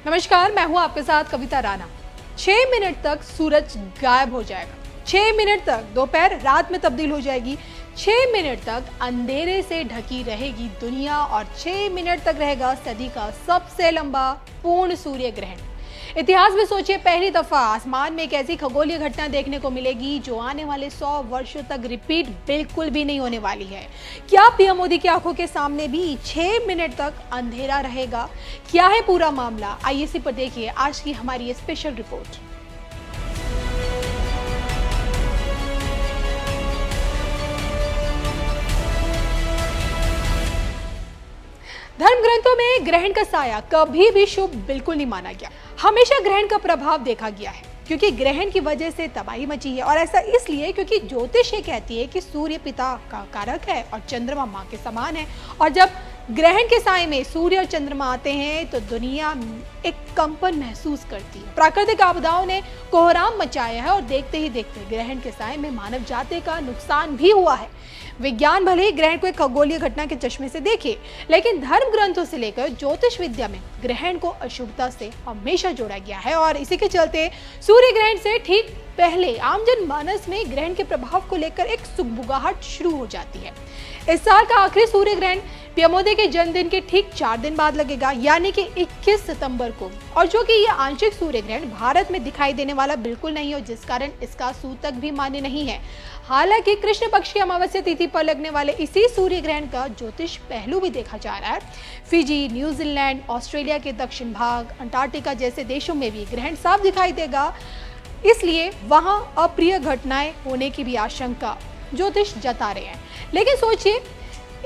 नमस्कार, मैं हूं आपके साथ कविता राणा। 6 मिनट तक सूरज गायब हो जाएगा। 6 मिनट तक दोपहर रात में तब्दील हो जाएगी। 6 मिनट तक अंधेरे से ढकी रहेगी दुनिया और 6 मिनट तक रहेगा सदी का सबसे लंबा पूर्ण सूर्य ग्रहण। इतिहास में सोचिए, पहली दफा आसमान में एक ऐसी खगोलीय घटना देखने को मिलेगी जो आने वाले 100 वर्षों तक रिपीट बिल्कुल भी नहीं होने वाली है। क्या पीएम मोदी की आंखों के सामने भी 6 मिनट तक अंधेरा रहेगा? क्या है पूरा मामला? आइए इसी पर देखिए आज की हमारी ये स्पेशल रिपोर्ट। धर्म ग्रंथों में ग्रहण का साया कभी भी शुभ बिल्कुल नहीं माना गया। हमेशा ग्रहण का प्रभाव देखा गया है क्योंकि ग्रहण की वजह से तबाही मची है, और ऐसा इसलिए क्योंकि ज्योतिष ये कहती है कि सूर्य पिता का कारक है और चंद्रमा माँ के समान है, और जब ग्रहण के साए में सूर्य और चंद्रमा आते हैं तो दुनिया एक कंपन महसूस करती है। प्राकृतिक आपदाओं ने कोहराम मचाया है और देखते ही देखते ग्रहण के साए में मानव जाति का नुकसान भी हुआ है। विज्ञान भले ही ग्रहण को एक खगोलीय घटना के चश्मे से देखे, लेकिन धर्म ग्रंथों से लेकर ज्योतिष विद्या में ग्रहण को अशुभता से हमेशा जोड़ा गया है, और इसी के चलते सूर्य ग्रहण से ठीक पहले आमजन मानस में ग्रहण के प्रभाव को लेकर एक सुगबुगाहट शुरू हो जाती है। इस साल का आखिरी सूर्य ग्रहण पीएम मोदी के जन्मदिन के ठीक 4 दिन बाद लगेगा, यानी कि 21 सितंबर को, और जो कि यह आंशिक सूर्य ग्रहण भारत में दिखाई देने वाला बिल्कुल नहीं हो, जिस कारण इसका सूतक भी मान्य नहीं है। हालांकि कृष्ण पक्ष की अमावस्या तिथि पर लगने वाले इसी सूर्य ग्रहण का ज्योतिष पहलू भी देखा जा रहा है। फिजी, न्यूजीलैंड, ऑस्ट्रेलिया के दक्षिण भाग, अंटार्कटिका जैसे देशों में भी ग्रहण साफ दिखाई देगा, इसलिए वहां अप्रिय घटनाएं होने की भी आशंका ज्योतिष जता रहे हैं। लेकिन सोचिए,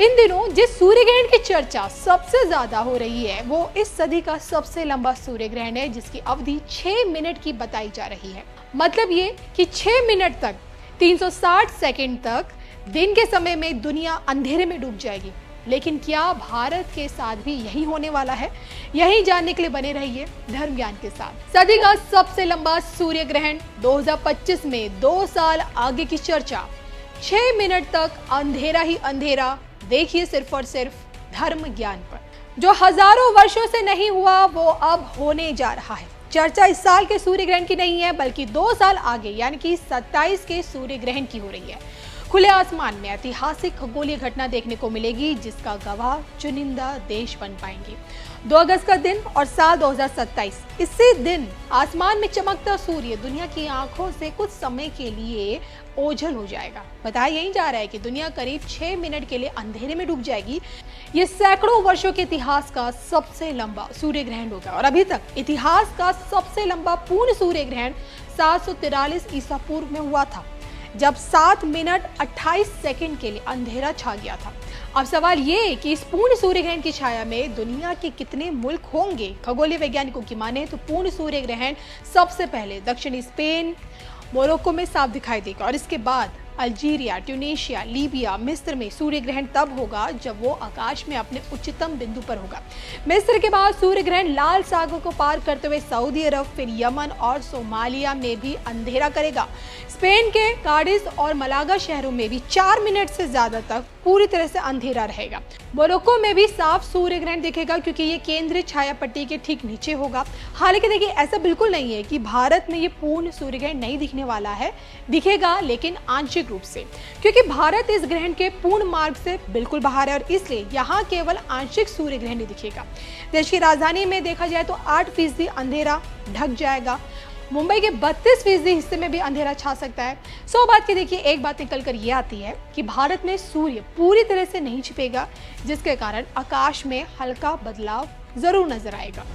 इन दिनों जिस सूर्य ग्रहण की चर्चा सबसे ज्यादा हो रही है वो इस सदी का सबसे लंबा सूर्य ग्रहण है, जिसकी अवधि 6 मिनट की बताई जा रही है। मतलब ये कि 6 मिनट तक 360 सेकंड तक दिन के समय में दुनिया अंधेरे में डूब जाएगी। लेकिन क्या भारत के साथ भी यही होने वाला है? यही जानने के लिए बने रहिए धर्म ज्ञान के साथ। सदी का सबसे लंबा सूर्य ग्रहण 2025 में 2 साल आगे की चर्चा। 6 मिनट तक अंधेरा ही अंधेरा। देखिए सिर्फ और सिर्फ धर्म ज्ञान पर। जो हजारों वर्षों से नहीं हुआ वो अब होने जा रहा है। चर्चा इस साल के सूर्य ग्रहण की नहीं है, बल्कि 2 साल आगे यानी कि 27 के सूर्य ग्रहण की हो रही है। खुले आसमान में ऐतिहासिक खगोलीय घटना देखने को मिलेगी, जिसका गवाह चुनिंदा देश बन पाएंगे। 2 अगस्त का दिन और साल 2027, इसी दिन आसमान में चमकता सूर्य दुनिया की आंखों से कुछ समय के लिए ओझल हो जाएगा। बताया यही जा रहा है कि दुनिया करीब 6 मिनट के लिए अंधेरे में डूब जाएगी। ये सैकड़ों वर्षों के इतिहास का सबसे लंबा सूर्य ग्रहण होगा, और अभी तक इतिहास का सबसे लंबा पूर्ण सूर्य ग्रहण 743 ईसा पूर्व में हुआ था, जब 7 मिनट 28 सेकंड के लिए अंधेरा छा गया था। अब सवाल ये कि इस पूर्ण सूर्य ग्रहण की छाया में दुनिया के कितने मुल्क होंगे? खगोलीय वैज्ञानिकों की माने तो पूर्ण सूर्य ग्रहण सबसे पहले दक्षिणी स्पेन, मोरक्को में साफ दिखाई देगा, और इसके बाद अल्जीरिया, ट्यूनीशिया, लीबिया, मिस्र में सूर्य ग्रहण तब होगा जब वो आकाश में अपने उच्चतम बिंदु पर होगा। मिस्र के बाद सूर्य ग्रहण लाल सागर को पार करते हुए सऊदी अरब, फिर यमन और सोमालिया में भी अंधेरा करेगा। स्पेन के काडिस और मलागा शहरों में भी 4 मिनट से ज्यादा तक पूरी तरह से अंधेरा रहेगा। मोरक्को में भी साफ सूर्य ग्रहण दिखेगा क्योंकि ये केंद्रीय छाया पट्टी के ठीक नीचे होगा। हालांकि देखिए, ऐसा बिल्कुल नहीं है कि भारत में ये पूर्ण सूर्य ग्रहण नहीं दिखने वाला है, दिखेगा लेकिन आंशिक रूप से, क्योंकि भारत इस ग्रहण के पूर्ण मार्ग से बिल्कुल बाहर है, और इसलिए यहाँ केवल आंशिक सूर्य ग्रहण ही दिखेगा। देश की राजधानी में देखा जाए तो 8% अंधेरा ढक जाएगा। मुंबई के 32% हिस्से में भी अंधेरा छा सकता है। 100 बात की देखिए एक बात निकल कर ये आती है कि भारत में सूर्य पूरी तरह से नहीं छिपेगा, जिसके कारण आकाश में हल्का बदलाव जरूर नजर आएगा।